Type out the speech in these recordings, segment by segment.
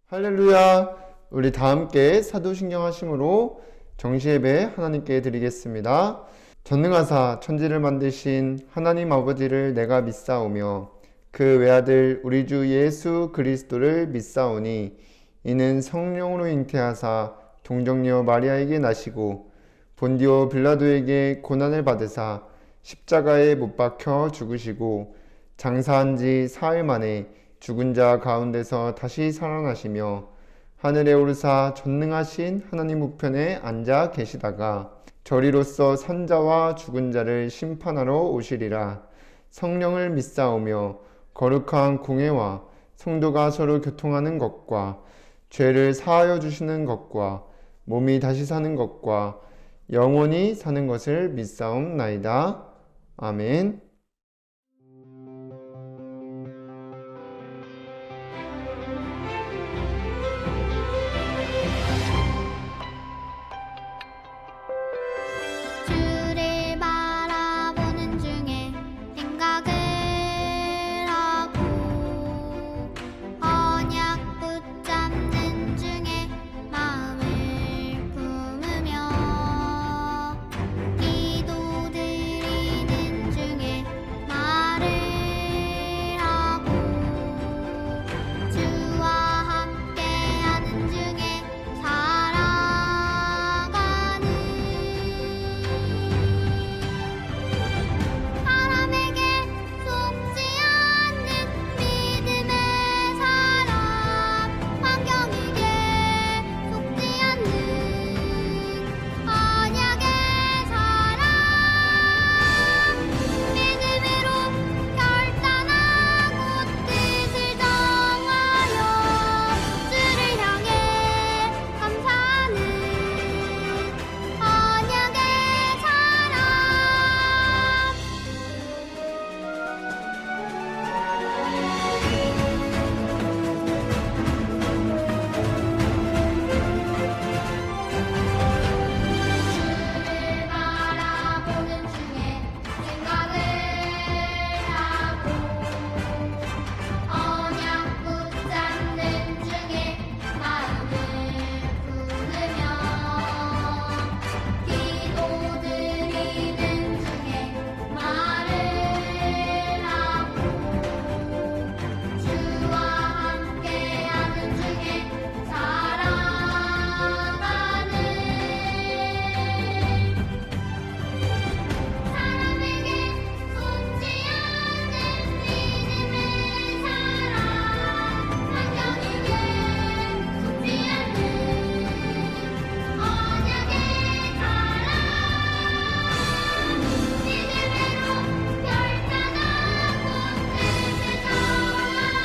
할렐루야. 우리 다 함께 사도신경 하심으로 정시예배 하나님께 드리겠습니다. 전능하사 천지를 만드신 하나님 아버지를 내가 믿사오며 그 외아들 우리 주 예수 그리스도를 믿사오니 이는 성령으로 잉태하사 동정녀 마리아에게 나시고 본디오 빌라도에게 고난을 받으사 십자가에 못 박혀 죽으시고 장사한 지 사흘 만에 죽은 자 가운데서 다시 살아나시며 하늘에 오르사 전능하신 하나님 우편에 앉아 계시다가 저리로서 산자와 죽은 자를 심판하러 오시리라. 성령을 믿사오며 거룩한 공회와 성도가 서로 교통하는 것과 죄를 사하여 주시는 것과 몸이 다시 사는 것과 영원히 사는 것을 믿사옵나이다. 아멘. 주를 바라보는 중에 생각을 하고 언약 붙잡는 중에 마음을 품으며 기도드리는 중에 말을 하고 주와 함께하는 중에 살아가는 사람에게 속지 않는 믿음의 사람, 환경에게 속지 않는 언약의 사람, 믿음으로 결단하고 뜻을 정하여 주를 향해 감사하는 언약의 사람. 주를 바라보는 중에 생각을 하고 언약 붙잡는 중에 마음을 품으며 기도드리는 중에 말을 하고 주와 함께하는 중에 살아가는 사람에게 속지 않는 믿음의 사람, 환경에게 속지 않는 언약의 사람, 믿음으로 결단하고 뜻을 정하여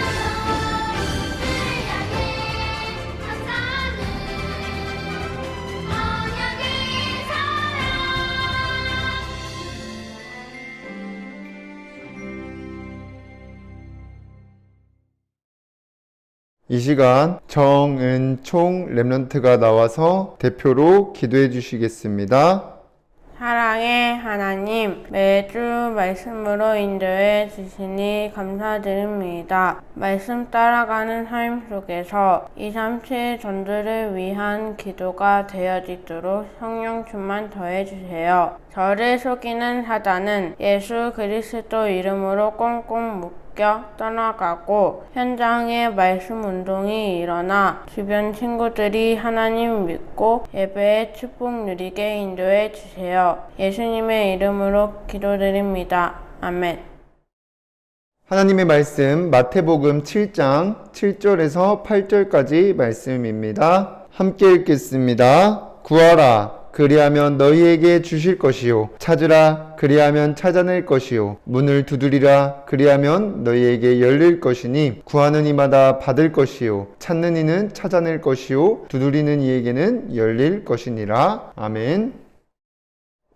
주를 향해 감사하는 언약의 사람. 이 시간 정은총 랩런트가 나와서 대표로 기도해 주시겠습니다. 사랑의 하나님, 매주 말씀으로 인도해 주시니 감사드립니다. 말씀 따라가는 삶 속에서 237 전도를 위한 기도가 되어지도록 성령 충만 더해 주세요. 저를 속이는 사단은 예수 그리스도 이름으로 꽁꽁 묶여 떠나가고 현장에 말씀 운동이 일어나 주변 친구들이 하나님 믿고 예배의 축복 누리게 인도해 주세요. 예수님의 이름으로 기도드립니다. 아멘. 하나님의 말씀 마태복음 7장 7절에서 8절까지 말씀입니다. 함께 읽겠습니다. 구하라 그리하면 너희에게 주실 것이요 찾으라 그리하면 찾아낼 것이요 문을 두드리라 그리하면 너희에게 열릴 것이니 구하는 이마다 받을 것이요 찾는 이는 찾아낼 것이요 두드리는 이에게는 열릴 것이니라. 아멘.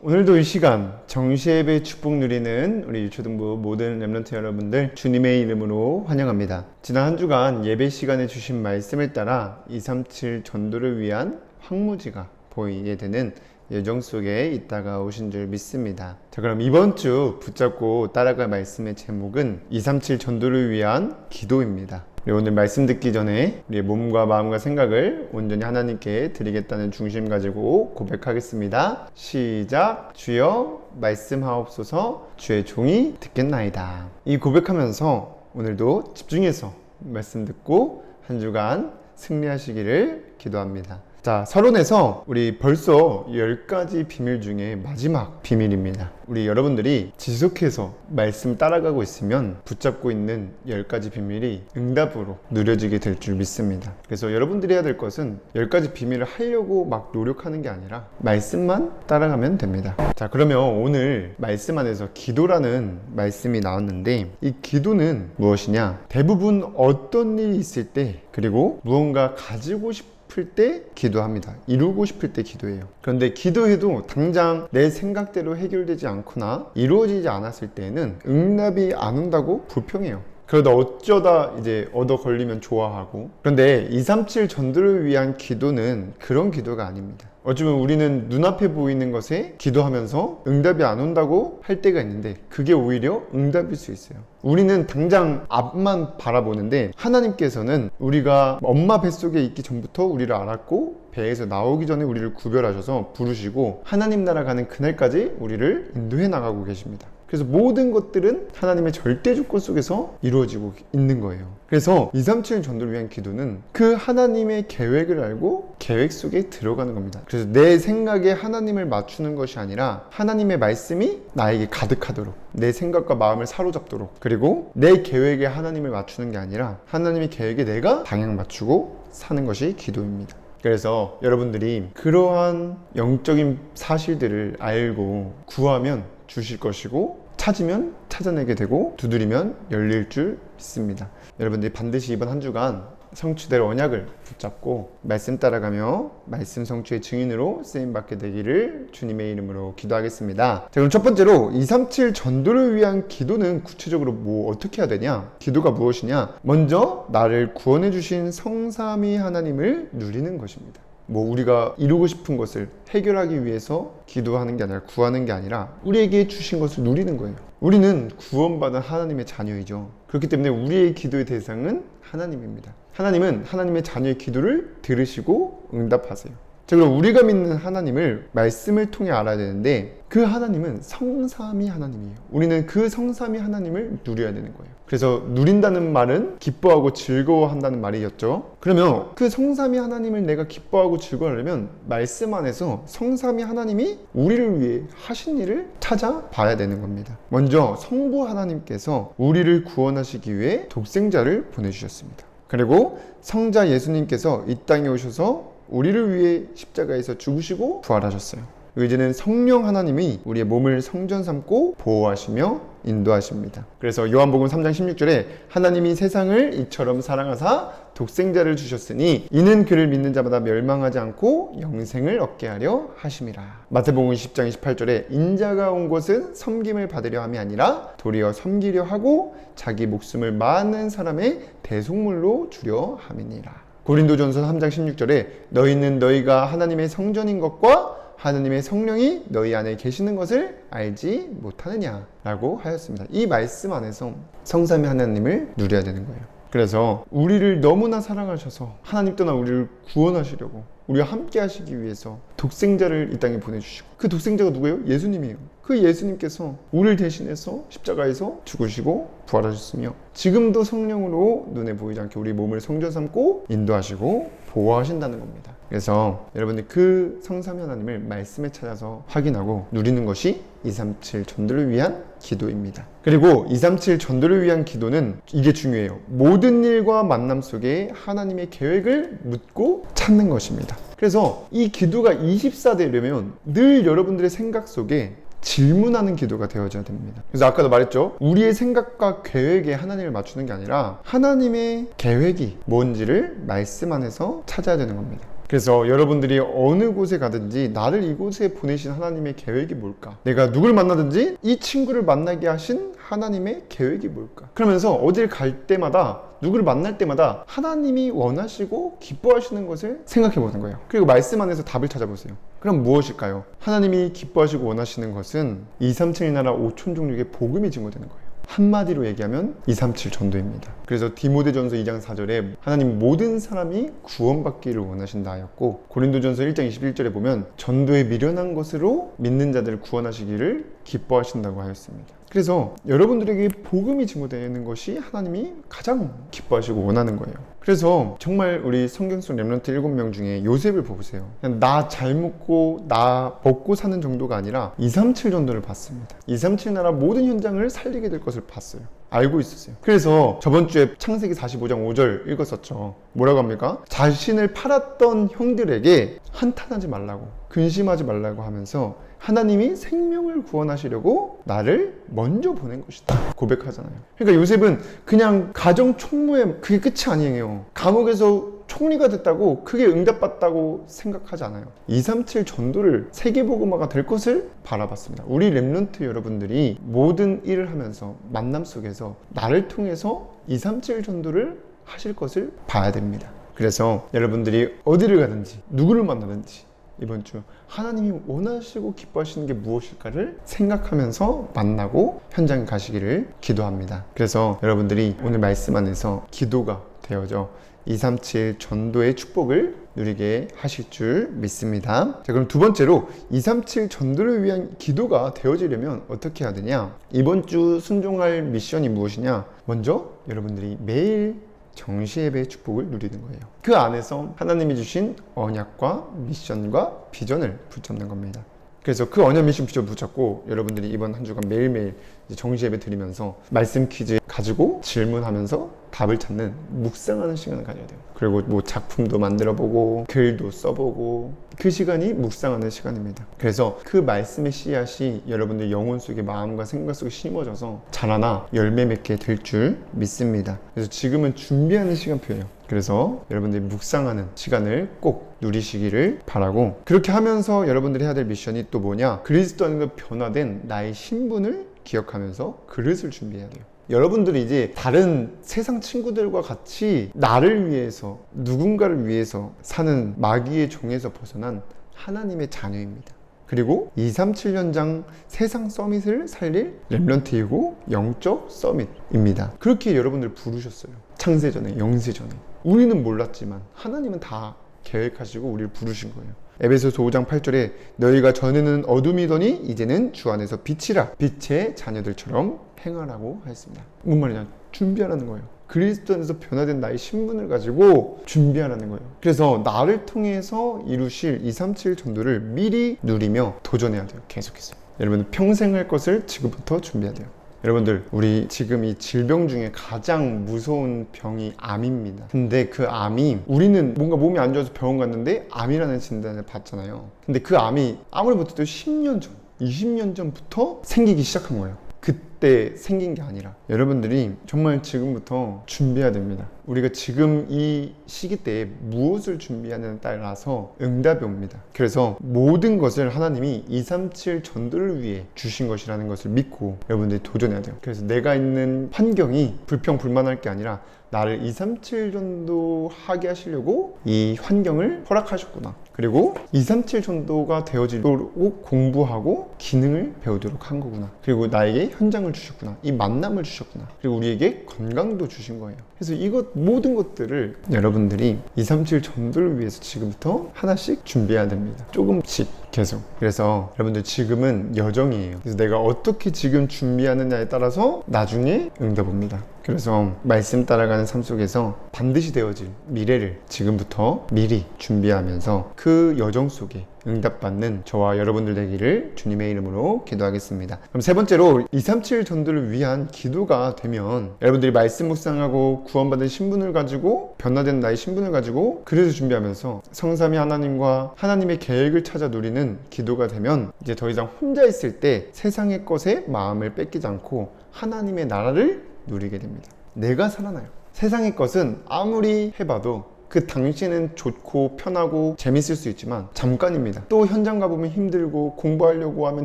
오늘도 이 시간 정시예배 축복 누리는 우리 유초등부 모든 렘넌트 여러분들 주님의 이름으로 환영합니다. 지난 한 주간 예배 시간에 주신 말씀을 따라 237 전도를 위한 황무지가 보이게 되는 여정 속에 있다가 오신 줄 믿습니다. 자, 그럼 이번 주 붙잡고 따라갈 말씀의 제목은 237 전도를 위한 기도입니다. 오늘 말씀 듣기 전에 우리의 몸과 마음과 생각을 온전히 하나님께 드리겠다는 중심 가지고 고백하겠습니다. 시작. 주여 말씀하옵소서. 주의 종이 듣겠나이다. 이 고백하면서 오늘도 집중해서 말씀 듣고 한 주간 승리하시기를 기도합니다. 자, 서론에서 우리 벌써 10가지 비밀 중에 마지막 비밀입니다. 우리 여러분들이 지속해서 말씀 따라가고 있으면 붙잡고 있는 10가지 비밀이 응답으로 누려지게 될 줄 믿습니다. 그래서 여러분들이 해야 될 것은 10가지 비밀을 하려고 막 노력하는 게 아니라 말씀만 따라가면 됩니다. 자, 그러면 오늘 말씀 안에서 기도라는 말씀이 나왔는데 이 기도는 무엇이냐? 대부분 어떤 일이 있을 때 그리고 무언가 가지고 싶을 때 기도합니다. 이루고 싶을 때 기도해요. 그런데 기도해도 당장 내 생각대로 해결되지 않거나 이루어지지 않았을 때에는 응답이 안 온다고 불평해요. 그러다 어쩌다 이제 얻어 걸리면 좋아하고. 그런데 237 전도를 위한 기도는 그런 기도가 아닙니다. 어쩌면 우리는 눈앞에 보이는 것에 기도하면서 응답이 안 온다고 할 때가 있는데 그게 오히려 응답일 수 있어요. 우리는 당장 앞만 바라보는데 하나님께서는 우리가 엄마 뱃속에 있기 전부터 우리를 알았고 배에서 나오기 전에 우리를 구별하셔서 부르시고 하나님 나라 가는 그날까지 우리를 인도해 나가고 계십니다. 그래서 모든 것들은 하나님의 절대 주권 속에서 이루어지고 있는 거예요. 그래서 237 전도를 위한 기도는 그 하나님의 계획을 알고 계획 속에 들어가는 겁니다. 그래서 내 생각에 하나님을 맞추는 것이 아니라 하나님의 말씀이 나에게 가득하도록 내 생각과 마음을 사로잡도록 그리고 내 계획에 하나님을 맞추는 게 아니라 하나님의 계획에 내가 방향 맞추고 사는 것이 기도입니다. 그래서 여러분들이 그러한 영적인 사실들을 알고 구하면 주실 것이고 찾으면 찾아내게 되고 두드리면 열릴 줄 믿습니다. 여러분들이 반드시 이번 한 주간 성취될 언약을 붙잡고 말씀 따라가며 말씀 성취의 증인으로 쓰임받게 되기를 주님의 이름으로 기도하겠습니다. 자, 그럼 첫 번째로 237 전도를 위한 기도는 구체적으로 어떻게 해야 되냐? 기도가 무엇이냐? 먼저 나를 구원해 주신 성삼위 하나님을 누리는 것입니다. 우리가 이루고 싶은 것을 해결하기 위해서 기도하는 게 아니라 구하는 게 아니라 우리에게 주신 것을 누리는 거예요. 우리는 구원받은 하나님의 자녀이죠. 그렇기 때문에 우리의 기도의 대상은 하나님입니다. 하나님은 하나님의 자녀의 기도를 들으시고 응답하세요. 자, 그럼 우리가 믿는 하나님을 말씀을 통해 알아야 되는데 그 하나님은 성삼위 하나님이에요. 우리는 그 성삼위 하나님을 누려야 되는 거예요. 그래서 누린다는 말은 기뻐하고 즐거워한다는 말이었죠. 그러면 그 성삼위 하나님을 내가 기뻐하고 즐거워하려면 말씀 안에서 성삼위 하나님이 우리를 위해 하신 일을 찾아봐야 되는 겁니다. 먼저 성부 하나님께서 우리를 구원하시기 위해 독생자를 보내주셨습니다. 그리고 성자 예수님께서 이 땅에 오셔서 우리를 위해 십자가에서 죽으시고 부활하셨어요. 이제는 성령 하나님이 우리의 몸을 성전 삼고 보호하시며 인도하십니다. 그래서 요한복음 3장 16절에 하나님이 세상을 이처럼 사랑하사 독생자를 주셨으니 이는 그를 믿는 자마다 멸망하지 않고 영생을 얻게 하려 하심이라. 마태복음 10장 28절에 인자가 온 것은 섬김을 받으려 함이 아니라 도리어 섬기려 하고 자기 목숨을 많은 사람의 대속물로 주려 함이니라. 고린도전서 3장 16절에 너희는 너희가 하나님의 성전인 것과 하나님의 성령이 너희 안에 계시는 것을 알지 못하느냐 라고 하였습니다. 이 말씀 안에서 성삼위 하나님을 누려야 되는 거예요. 그래서 우리를 너무나 사랑하셔서 하나님 떠나 우리를 구원하시려고 우리와 함께 하시기 위해서 독생자를 이 땅에 보내주시고 그 독생자가 누구예요? 예수님이에요. 그 예수님께서 우리를 대신해서 십자가에서 죽으시고 부활하셨으며 지금도 성령으로 눈에 보이지 않게 우리 몸을 성전 삼고 인도하시고 보호하신다는 겁니다. 그래서 여러분들 그 성삼위 하나님을 말씀에 찾아서 확인하고 누리는 것이 237 전도를 위한 기도입니다. 그리고 237 전도를 위한 기도는 이게 중요해요. 모든 일과 만남 속에 하나님의 계획을 묻고 찾는 것입니다. 그래서 이 기도가 24되려면 늘 여러분들의 생각 속에 질문하는 기도가 되어져야 됩니다. 그래서 아까도 말했죠. 우리의 생각과 계획에 하나님을 맞추는 게 아니라 하나님의 계획이 뭔지를 말씀 안에서 찾아야 되는 겁니다. 그래서 여러분들이 어느 곳에 가든지 나를 이곳에 보내신 하나님의 계획이 뭘까? 내가 누굴 만나든지 이 친구를 만나게 하신 하나님의 계획이 뭘까? 그러면서 어딜 갈 때마다 누구를 만날 때마다 하나님이 원하시고 기뻐하시는 것을 생각해 보는 거예요. 그리고 말씀 안에서 답을 찾아보세요. 그럼 무엇일까요? 하나님이 기뻐하시고 원하시는 것은 237 나라 5천 종족의 복음이 증거되는 거예요. 한마디로 얘기하면 237 전도입니다. 그래서 디모데전서 2장 4절에 하나님 모든 사람이 구원받기를 원하신다 하였고, 고린도전서 1장 21절에 보면 전도에 미련한 것으로 믿는 자들을 구원하시기를 기뻐하신다고 하였습니다. 그래서 여러분들에게 복음이 증거되는 것이 하나님이 가장 기뻐하시고 원하는 거예요. 그래서 정말 우리 성경 속 렘넌트 7명 중에 요셉을 보세요. 나 잘 먹고 나 먹고 사는 정도가 아니라 237 전도를 봤습니다. 237 나라 모든 현장을 살리게 될 것을 봤어요. 알고 있었어요. 그래서 저번 주에 창세기 45장 5절 읽었었죠. 뭐라고 합니까? 자신을 팔았던 형들에게 한탄하지 말라고, 근심하지 말라고 하면서 하나님이 생명을 구원하시려고 나를 먼저 보낸 것이다 고백하잖아요. 그러니까 요셉은 그냥 가정 총무에 그게 끝이 아니에요. 감옥에서 총리가 됐다고 크게 응답받다고 생각하지 않아요. 237 전도를 세계복음화가 될 것을 바라봤습니다. 우리 렘넌트 여러분들이 모든 일을 하면서 만남 속에서 나를 통해서 237 전도를 하실 것을 봐야 됩니다. 그래서 여러분들이 어디를 가든지 누구를 만나든지 이번 주 하나님이 원하시고 기뻐하시는 게 무엇일까를 생각하면서 만나고 현장에 가시기를 기도합니다. 그래서 여러분들이 오늘 말씀 안에서 기도가 되어져 237 전도의 축복을 누리게 하실 줄 믿습니다. 자, 그럼 두 번째로 237 전도를 위한 기도가 되어지려면 어떻게 해야 되냐? 이번 주 순종할 미션이 무엇이냐? 먼저 여러분들이 매일 정시예배의 축복을 누리는 거예요. 그 안에서 하나님이 주신 언약과 미션과 비전을 붙잡는 겁니다. 그래서 그 언약, 미션, 비전 붙잡고 여러분들이 이번 한 주간 매일매일 정시예배 드리면서 말씀 퀴즈 가지고 질문하면서 답을 찾는 묵상하는 시간을 가져야 돼요. 그리고 뭐 작품도 만들어보고 글도 써보고 그 시간이 묵상하는 시간입니다. 그래서 그 말씀의 씨앗이 여러분들 영혼 속에 마음과 생각 속에 심어져서 자라나 열매 맺게 될 줄 믿습니다. 그래서 지금은 준비하는 시간표예요. 그래서 여러분들이 묵상하는 시간을 꼭 누리시기를 바라고, 그렇게 하면서 여러분들이 해야 될 미션이 또 뭐냐? 그리스도 안에서 변화된 나의 신분을 기억하면서 그릇을 준비해야 돼요. 여러분들이 이제 다른 세상 친구들과 같이 나를 위해서, 누군가를 위해서 사는 마귀의 종에서 벗어난 하나님의 자녀입니다. 그리고 237 현장 세상 서밋을 살릴 렘넌트이고 영적 서밋입니다. 그렇게 여러분들 부르셨어요. 창세전에, 영세전에. 우리는 몰랐지만 하나님은 다 계획하시고 우리를 부르신 거예요. 에베소서 5장 8절에 너희가 전에는 어둠이더니 이제는 주 안에서 빛이라, 빛의 자녀들처럼 행하라고 하였습니다. 뭔 말이냐? 준비하라는 거예요. 그리스도 안에서 변화된 나의 신분을 가지고 준비하라는 거예요. 그래서 나를 통해서 이루실 237 전도를 미리 누리며 도전해야 돼요. 계속해서. 여러분 평생 할 것을 지금부터 준비해야 돼요. 여러분들, 우리 지금 이 질병 중에 가장 무서운 병이 암입니다. 근데 그 암이, 우리는 뭔가 몸이 안 좋아서 병원 갔는데 암이라는 진단을 받잖아요. 근데 그 암이 아무리 못해도 10년 전, 20년 전부터 생기기 시작한 거예요. 그때 생긴 게 아니라 여러분들이 정말 지금부터 준비해야 됩니다. 우리가 지금 이 시기 때에 무엇을 준비하느냐에 따라서 응답이 옵니다. 그래서 모든 것을 하나님이 237 전도를 위해 주신 것이라는 것을 믿고 여러분들이 도전해야 돼요. 그래서 내가 있는 환경이 불평불만할 게 아니라 나를 237 전도 하게 하시려고 이 환경을 허락하셨구나. 그리고 237 전도가 되어지도록 공부하고 기능을 배우도록 한 거구나. 그리고 나에게 현장을 주셨구나. 이 만남을 주셨구나. 그리고 우리에게 건강도 주신 거예요. 그래서 이것 모든 것들을 여러분들이 237 전도를 위해서 지금부터 하나씩 준비해야 됩니다. 조금씩 계속. 그래서 여러분들 지금은 여정이에요. 그래서 내가 어떻게 지금 준비하느냐에 따라서 나중에 응답 옵니다. 그래서 말씀 따라가는 삶 속에서 반드시 되어질 미래를 지금부터 미리 준비하면서 그 여정 속에 응답받는 저와 여러분들 되기를 주님의 이름으로 기도하겠습니다. 그럼 세 번째로 237 전도를 위한 기도가 되면 여러분들이 말씀 묵상하고 구원받은 신분을 가지고 변화된 나의 신분을 가지고 그래서 준비하면서 성삼위 하나님과 하나님의 계획을 찾아 누리는 기도가 되면 이제 더 이상 혼자 있을 때 세상의 것에 마음을 뺏기지 않고 하나님의 나라를 누리게 됩니다. 내가 살아나요. 세상의 것은 아무리 해봐도 그 당시에는 좋고 편하고 재밌을 수 있지만 잠깐입니다. 또 현장 가보면 힘들고 공부하려고 하면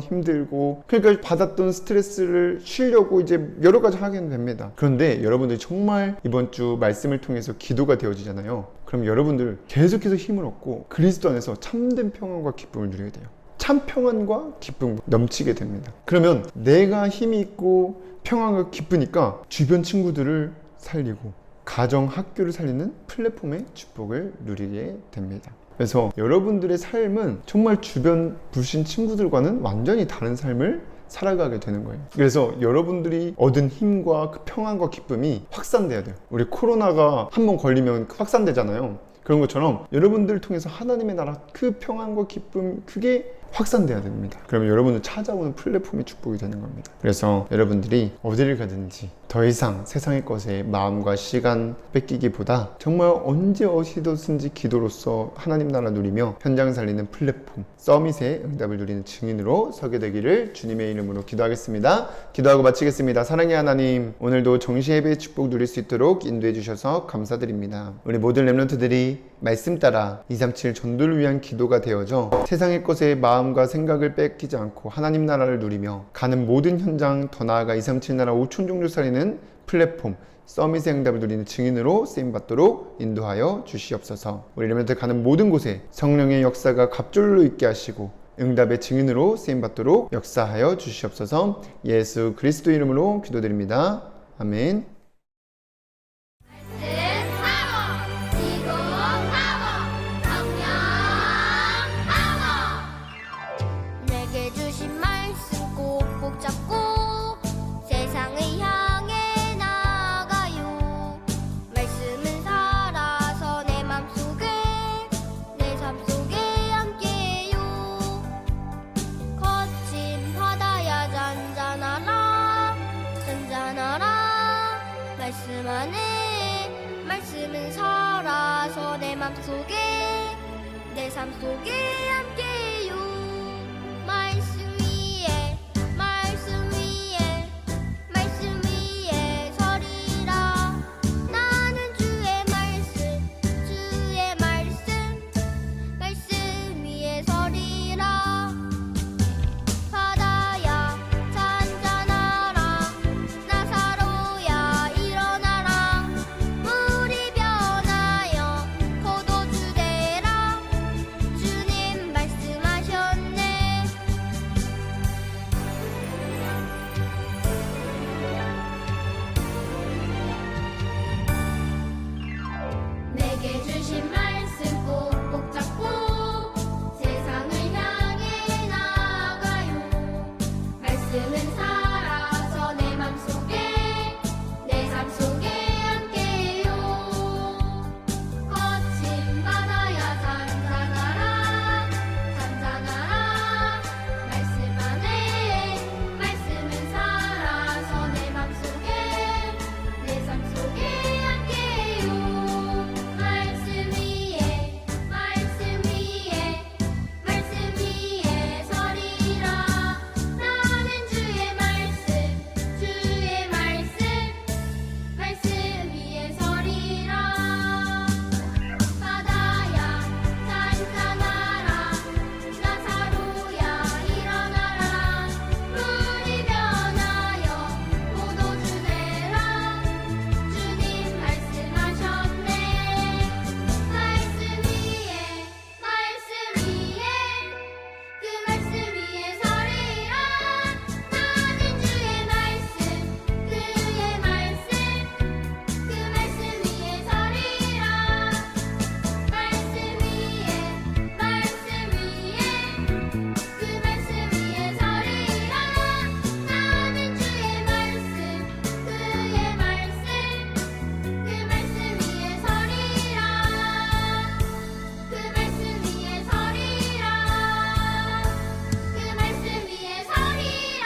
힘들고, 그러니까 받았던 스트레스를 쉬려고 이제 여러 가지 하게 됩니다. 그런데 여러분들이 정말 이번 주 말씀을 통해서 기도가 되어지잖아요. 그럼 여러분들 계속해서 힘을 얻고 그리스도 안에서 참된 평안과 기쁨을 누리게 돼요. 참 평안과 기쁨 넘치게 됩니다. 그러면 내가 힘이 있고 평안과 기쁘니까 주변 친구들을 살리고 가정, 학교를 살리는 플랫폼의 축복을 누리게 됩니다. 그래서 여러분들의 삶은 정말 주변 불신 친구들과는 완전히 다른 삶을 살아가게 되는 거예요. 그래서 여러분들이 얻은 힘과 그 평안과 기쁨이 확산돼야 돼요. 우리 코로나가 한번 걸리면 확산되잖아요. 그런 것처럼 여러분들을 통해서 하나님의 나라 그 평안과 기쁨, 그게 확산돼야 됩니다. 그러면 여러분을 찾아오는 플랫폼이 축복이 되는 겁니다. 그래서 여러분들이 어디를 가든지 더 이상 세상의 것에 마음과 시간 뺏기기보다 정말 언제 어디서든지 기도로서 하나님 나라 누리며 현장 살리는 플랫폼, 서밋의 응답을 누리는 증인으로 서게 되기를 주님의 이름으로 기도하겠습니다. 기도하고 마치겠습니다. 사랑의 하나님, 오늘도 정시 예배의 축복 누릴 수 있도록 인도해 주셔서 감사드립니다. 우리 모든 렘넌트들이 말씀 따라 237 전도를 위한 기도가 되어져 세상의 것에 마음과 생각을 뺏기지 않고 하나님 나라를 누리며 가는 모든 현장, 더 나아가 237 나라 5천 종류 살리는 플랫폼 서밋의 응답을 누리는 증인으로 쓰임받도록 인도하여 주시옵소서. 우리 렘넌트 가는 모든 곳에 성령의 역사가 갑절로 있게 하시고 응답의 증인으로 쓰임받도록 역사하여 주시옵소서. 예수 그리스도 이름으로 기도드립니다. 아멘. 내게 주신 말씀 꼭꼭 잡고 세상을 향해 나아가요. 말씀은 살아서 내 맘속에 내 삶 속에 함께해요. 거친 바다야 잔잔하라 잔잔하라 말씀 안에 말씀은 살아서 내 맘속에 내 삶 속에 함께해요. 말씀 위에 말씀 위에 말씀 위에 서리라. 나는 주의 말씀 주의 말씀 말씀 위에 서리라. 바다야 잔잔하라 나사로야 일어나라. 물이 변하여 포도주 되라. 주님 말씀하셨네. 내게 주신 말씀 꼭꼭 잡고 세상을 향해 나아가요. 말씀은 살아서 내 맘속에 내 삶 속에 함께해요. 거친 바다야 잔잔하라 잔잔하라 말씀 안에 말씀은 살아서 내 맘속에 내 삶 속에 함께해요. 말씀 위에 말씀 위에 말씀 위에 서리라. 나는 주의 말씀 주의 말씀 말씀 위에 서리라. 바다야 잔잔하라 나사로야 일어나라. 물이 변하여 포도주 되라. 주님 말씀하셨네. 말씀 위에 그 말씀 위에 서리라. 나는 주의 말씀 그의 말씀 그 말씀 위에 서리라. 말씀 위에 그 말씀 위에 서리라. 나는 주의 말씀 그의 말씀 그 말씀 위에 서리라. 그 말씀 위에 서리라. 그 말씀 위에 서리라.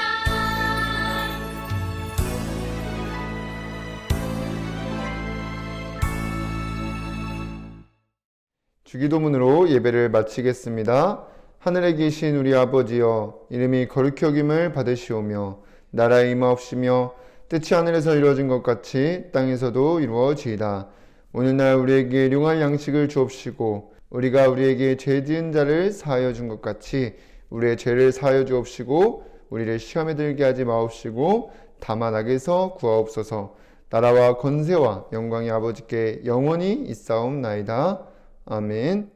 주기도문으로 예배를 마치겠습니다. 하늘에 계신 우리 아버지여, 이름이 거룩히 여김을 받으시오며 나라의 임하옵시며 뜻이 하늘에서 이루어진 것 같이 땅에서도 이루어지이다. 오늘날 우리에게 일용할 양식을 주옵시고 우리가 우리에게 죄 지은 자를 사하여 준 것 같이 우리의 죄를 사하여 주옵시고 우리를 시험에 들게 하지 마옵시고 다만 악에서 구하옵소서. 나라와 권세와 영광이 아버지께 영원히 있사옵나이다. 아멘.